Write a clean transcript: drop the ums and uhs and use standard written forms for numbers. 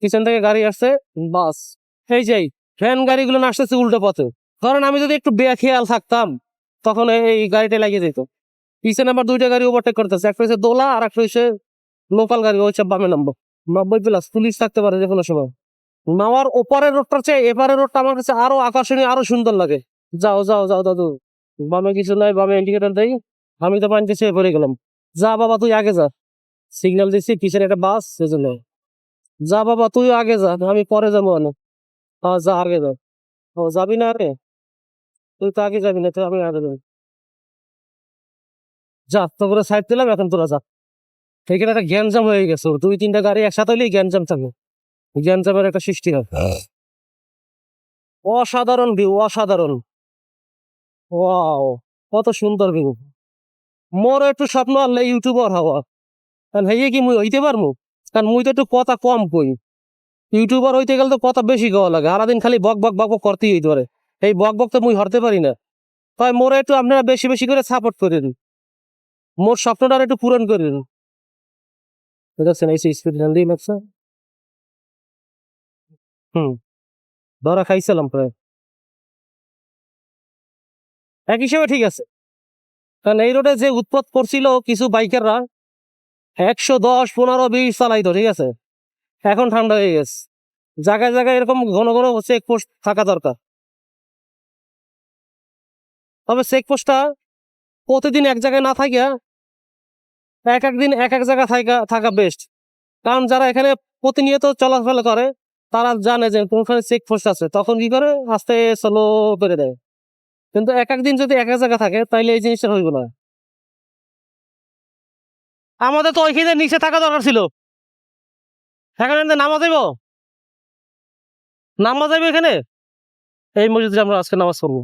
পিছন থেকে গাড়ি আসছে, বাস এই যেই ভ্যান গাড়িগুলো না আসতেছে উল্টো পথে। ধরেন আমি যদি একটু বেখেয়াল থাকতাম তখন এই গাড়িটা লাগিয়ে যেত। পিছনে আবার দুইটা গাড়ি ওভারটেক করতেছে, একটা হচ্ছে দোলা আর একটা হচ্ছে লোকাল গাড়ি, ওই চাপ বামে নামবো। 90+ পুলিশ থাকতে পারে যে কোনো সময়। নামার ওপারের রোডটার চেয়ে এপারের রোডটা আমার কাছে আরো আকর্ষণীয়, আরো সুন্দর লাগে। যাও যাও যাও দাদু, বামে কিছু নাই, বামে ইন্ডিকেটর দেই, আমি তো পানিতে চেয়ে পড়ে গেলাম। যা বাবা তুই আগে যা, সিগন্যাল দিচ্ছি, পিছনে একটা বাস সেজন্য। যা বাবা তুই আগে যা, আমি পরে যাবো না। হ্যাঁ যা আগে যা। ও যাবি না আরে, তুই তো আগে যাবি না, তো আমি আগে যাবো। যা তো করে সাইড দিলাম, এখন তোরা যা। এখানে একটা গ্যাঞ্জাম হয়ে গেছে, 2-3টা গাড়ি একসাথে হলেই গ্যাঞ্জাম থাকবে, গ্যাঞ্জামের একটা সৃষ্টি হয়। অসাধারণ ভিউ, অসাধারণ। ওয়াও, কত সুন্দর ভিউ। মোর একটু স্বপ্ন আনলে ইউটিউবার হওয়া, কারণ হেয়ে কি মুই হইতে পারবো? কারণ মুই তো একটু কথা কম কই। ইউটিউবার হইতে গেলে তো কথা বেশি কওয়া লাগে, সারাদিন খালি বক বক বক বক করতেই হইতে পারে। এই বক বক তো মুই হরতে পারি না। তাই মোরে একটু আপনারা বেশি বেশি করে সাপোর্ট করেন, মোর স্বপ্নটা একটু পূরণ করেন। দেখছেন এই স্পিড হেলদি লাগছে। হুম, ধরা খাইছিলাম প্রায়। এক হিসেবে ঠিক আছে, কারণ এই রোডে যে উৎপাত করছিল কিছু বাইকাররা, 110, 15, 20 চালাইতো, ঠিক আছে। এখন ঠান্ডা হয়ে গেছে, জায়গায় জায়গায় এরকম ঘন ঘন চেকপোস্ট থাকা দরকার। তবে চেকপোস্টটা প্রতিদিন এক জায়গায় না থাকিয়া এক এক দিন এক এক জায়গায় থাকা বেস্ট। কারণ যারা এখানে প্রতিনিয়ত চলাফেরা করে তারা জানে যে কোনখানে চেকপোস্ট আছে, তখন কি করে আস্তে স্লো করে দেয়। কিন্তু এক এক দিন যদি এক এক জায়গায় থাকে তাইলে এই জিনিসটা হইব না। আমাদের তো ওইখানে নিচে থাকা দরকার ছিল, এখানে নামা যাইব, নামা যাইব এখানে। এই মসজিদে আমরা আজকে নামাজ পড়বো।